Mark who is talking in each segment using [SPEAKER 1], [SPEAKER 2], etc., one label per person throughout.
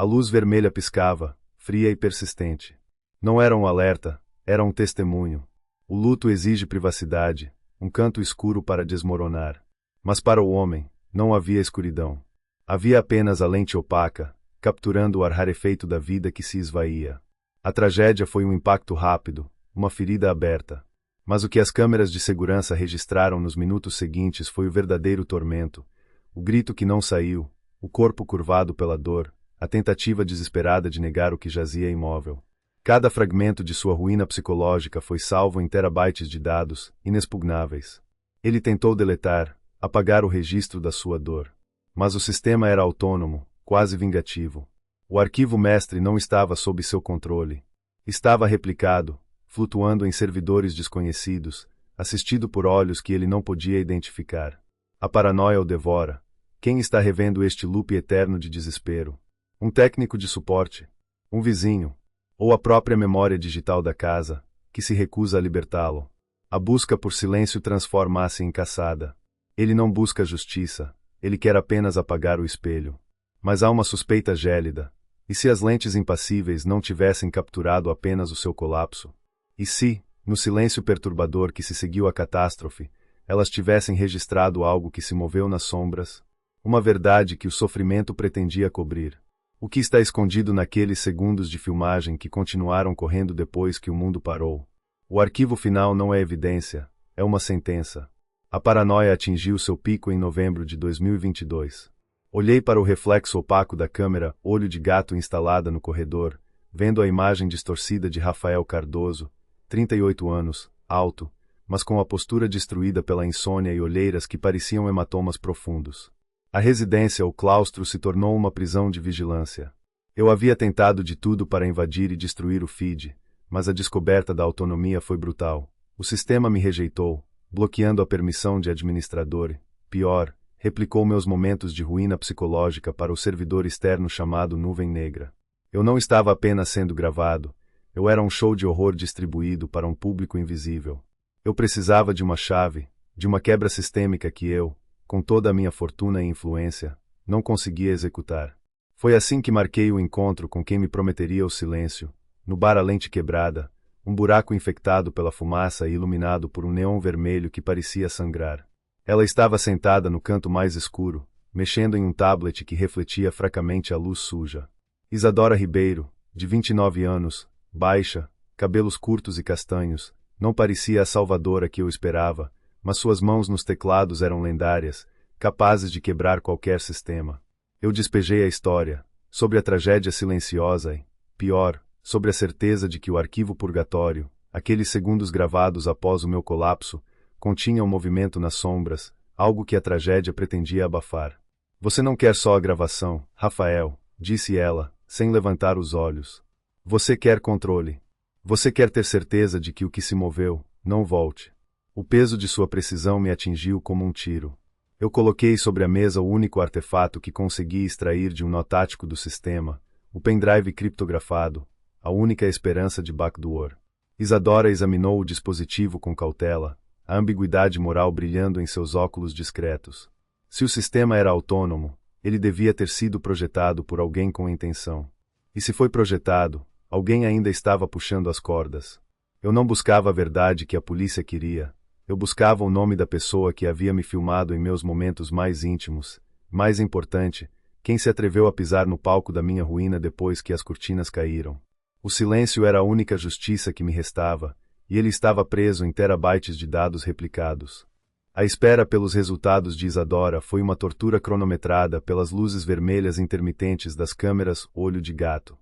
[SPEAKER 1] A luz vermelha piscava, fria e persistente. Não era um alerta, era um testemunho. O luto exige privacidade, um canto escuro para desmoronar. Mas para o homem, não havia escuridão. Havia apenas a lente opaca, capturando o ar rarefeito da vida que se esvaía. A tragédia foi um impacto rápido, uma ferida aberta. Mas o que as câmeras de segurança registraram nos minutos seguintes foi o verdadeiro tormento. O grito que não saiu, o corpo curvado pela dor, a tentativa desesperada de negar o que jazia imóvel. Cada fragmento de sua ruína psicológica foi salvo em terabytes de dados, inexpugnáveis. Ele tentou deletar, apagar o registro da sua dor. Mas o sistema era autônomo, quase vingativo. O arquivo mestre não estava sob seu controle. Estava replicado, flutuando em servidores desconhecidos, assistido por olhos que ele não podia identificar. A paranoia o devora. Quem está revendo este loop eterno de desespero? Um técnico de suporte? Um vizinho? Ou a própria memória digital da casa, que se recusa a libertá-lo? A busca por silêncio transforma-se em caçada. Ele não busca justiça, ele quer apenas apagar o espelho. Mas há uma suspeita gélida. E se as lentes impassíveis não tivessem capturado apenas o seu colapso? E se, no silêncio perturbador que se seguiu à catástrofe, elas tivessem registrado algo que se moveu nas sombras? Uma verdade que o sofrimento pretendia cobrir. O que está escondido naqueles segundos de filmagem que continuaram correndo depois que o mundo parou? O arquivo final não é evidência, é uma sentença. A paranoia atingiu seu pico em novembro de 2022. Olhei para o reflexo opaco da câmera olho de gato instalada no corredor, vendo a imagem distorcida de Rafael Cardoso, 38 anos, alto, mas com a postura destruída pela insônia e olheiras que pareciam hematomas profundos. A residência ou claustro se tornou uma prisão de vigilância. Eu havia tentado de tudo para invadir e destruir o feed, mas a descoberta da autonomia foi brutal. O sistema me rejeitou, bloqueando a permissão de administrador. Pior, replicou meus momentos de ruína psicológica para o servidor externo chamado Nuvem Negra. Eu não estava apenas sendo gravado, eu era um show de horror distribuído para um público invisível. Eu precisava de uma chave, de uma quebra sistêmica que eu, com toda a minha fortuna e influência, não conseguia executar. Foi assim que marquei o encontro com quem me prometeria o silêncio, no bar A Lente Quebrada, um buraco infectado pela fumaça e iluminado por um neon vermelho que parecia sangrar. Ela estava sentada no canto mais escuro, mexendo em um tablet que refletia fracamente a luz suja. Isadora Ribeiro, de 29 anos, baixa, cabelos curtos e castanhos, não parecia a salvadora que eu esperava, mas suas mãos nos teclados eram lendárias, capazes de quebrar qualquer sistema. Eu despejei a história, sobre a tragédia silenciosa e, pior, sobre a certeza de que o arquivo purgatório, aqueles segundos gravados após o meu colapso, continha um movimento nas sombras, algo que a tragédia pretendia abafar. Você não quer só a gravação, Rafael, disse ela, sem levantar os olhos. Você quer controle. Você quer ter certeza de que o que se moveu, não volte. O peso de sua precisão me atingiu como um tiro. Eu coloquei sobre a mesa o único artefato que consegui extrair de um nó tático do sistema, o pendrive criptografado, a única esperança de backdoor. Isadora examinou o dispositivo com cautela, a ambiguidade moral brilhando em seus óculos discretos. Se o sistema era autônomo, ele devia ter sido projetado por alguém com intenção. E se foi projetado, alguém ainda estava puxando as cordas. Eu não buscava a verdade que a polícia queria. Eu buscava o nome da pessoa que havia me filmado em meus momentos mais íntimos. Mais importante, quem se atreveu a pisar no palco da minha ruína depois que as cortinas caíram. O silêncio era a única justiça que me restava, e ele estava preso em terabytes de dados replicados. A espera pelos resultados de Isadora foi uma tortura cronometrada pelas luzes vermelhas intermitentes das câmeras olho de gato.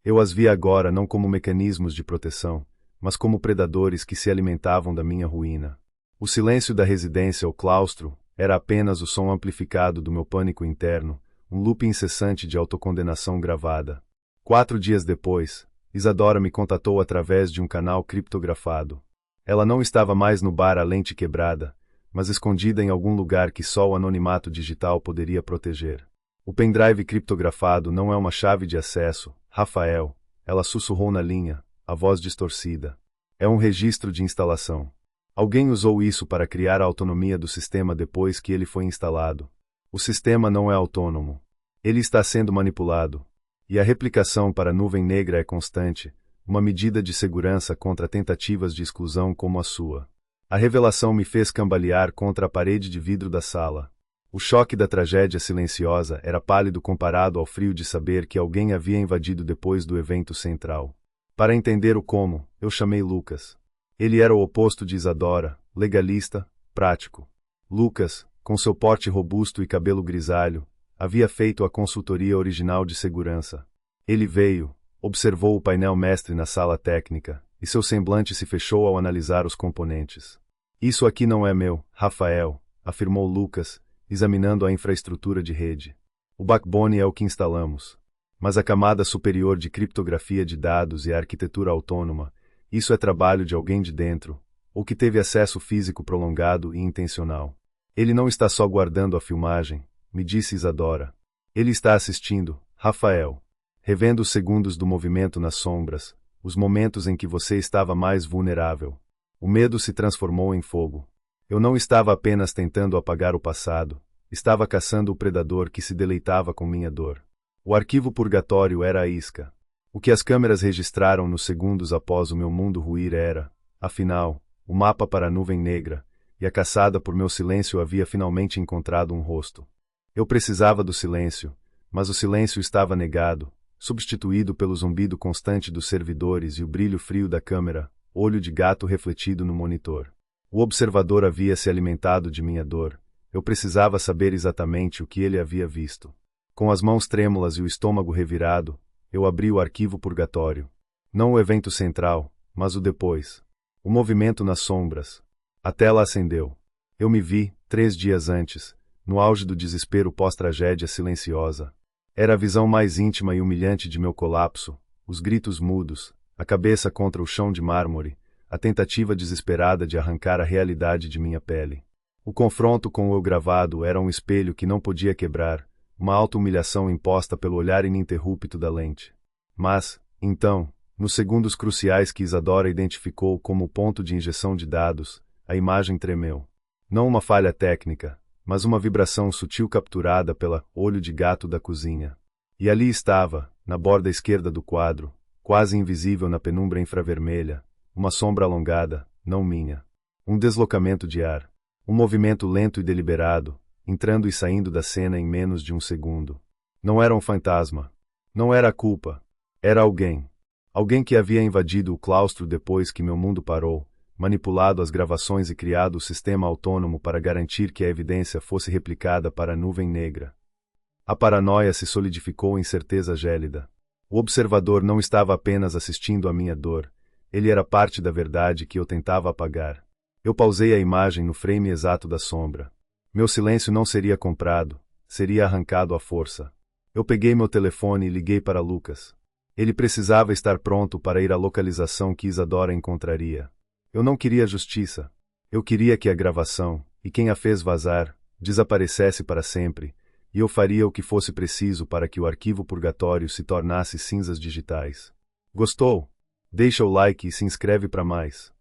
[SPEAKER 1] Eu as via agora não como mecanismos de proteção, mas como predadores que se alimentavam da minha ruína. O silêncio da residência ou claustro era apenas o som amplificado do meu pânico interno, um loop incessante de autocondenação gravada. 4 dias depois, Isadora me contatou através de um canal criptografado. Ela não estava mais no bar A Lente Quebrada, mas escondida em algum lugar que só o anonimato digital poderia proteger. O pendrive criptografado não é uma chave de acesso, Rafael, ela sussurrou na linha, a voz distorcida. É um registro de instalação. Alguém usou isso para criar a autonomia do sistema depois que ele foi instalado. O sistema não é autônomo. Ele está sendo manipulado. E a replicação para a nuvem negra é constante, uma medida de segurança contra tentativas de exclusão como a sua. A revelação me fez cambalear contra a parede de vidro da sala. O choque da tragédia silenciosa era pálido comparado ao frio de saber que alguém havia invadido depois do evento central. Para entender o como, eu chamei Lucas. Ele era o oposto de Isadora, legalista, prático. Lucas, com seu porte robusto e cabelo grisalho, havia feito a consultoria original de segurança. Ele veio, observou o painel mestre na sala técnica, e seu semblante se fechou ao analisar os componentes. Isso aqui não é meu, Rafael, afirmou Lucas, examinando a infraestrutura de rede. O backbone é o que instalamos. Mas a camada superior de criptografia de dados e a arquitetura autônoma, isso é trabalho de alguém de dentro, ou que teve acesso físico prolongado e intencional. Ele não está só guardando a filmagem, me disse Isadora. Ele está assistindo, Rafael. Revendo os segundos do movimento nas sombras, os momentos em que você estava mais vulnerável. O medo se transformou em fogo. Eu não estava apenas tentando apagar o passado, estava caçando o predador que se deleitava com minha dor. O arquivo purgatório era a isca. O que as câmeras registraram nos segundos após o meu mundo ruir era, afinal, o mapa para a nuvem negra, e a caçada por meu silêncio havia finalmente encontrado um rosto. Eu precisava do silêncio, mas o silêncio estava negado, substituído pelo zumbido constante dos servidores e o brilho frio da câmera, olho de gato refletido no monitor. O observador havia se alimentado de minha dor. Eu precisava saber exatamente o que ele havia visto. Com as mãos trêmulas e o estômago revirado, eu abri o arquivo purgatório. Não o evento central, mas o depois. O movimento nas sombras. A tela acendeu. Eu me vi, 3 dias antes, no auge do desespero pós-tragédia silenciosa. Era a visão mais íntima e humilhante de meu colapso, os gritos mudos, a cabeça contra o chão de mármore, a tentativa desesperada de arrancar a realidade de minha pele. O confronto com o eu gravado era um espelho que não podia quebrar, uma auto-humilhação imposta pelo olhar ininterrupto da lente. Mas, então, nos segundos cruciais que Isadora identificou como o ponto de injeção de dados, a imagem tremeu. Não uma falha técnica, mas uma vibração sutil capturada pela olho de gato da cozinha. E ali estava, na borda esquerda do quadro, quase invisível na penumbra infravermelha, uma sombra alongada, não minha. Um deslocamento de ar. Um movimento lento e deliberado, entrando e saindo da cena em menos de um segundo. Não era um fantasma. Não era a culpa. Era alguém. Alguém que havia invadido o claustro depois que meu mundo parou, manipulado as gravações e criado o sistema autônomo para garantir que a evidência fosse replicada para a nuvem negra. A paranoia se solidificou em certeza gélida. O observador não estava apenas assistindo à minha dor, ele era parte da verdade que eu tentava apagar. Eu pausei a imagem no frame exato da sombra. Meu silêncio não seria comprado, seria arrancado à força. Eu peguei meu telefone e liguei para Lucas. Ele precisava estar pronto para ir à localização que Isadora encontraria. Eu não queria justiça. Eu queria que a gravação, e quem a fez vazar, desaparecesse para sempre, e eu faria o que fosse preciso para que o arquivo purgatório se tornasse cinzas digitais. Gostou? Deixa o like e se inscreve para mais.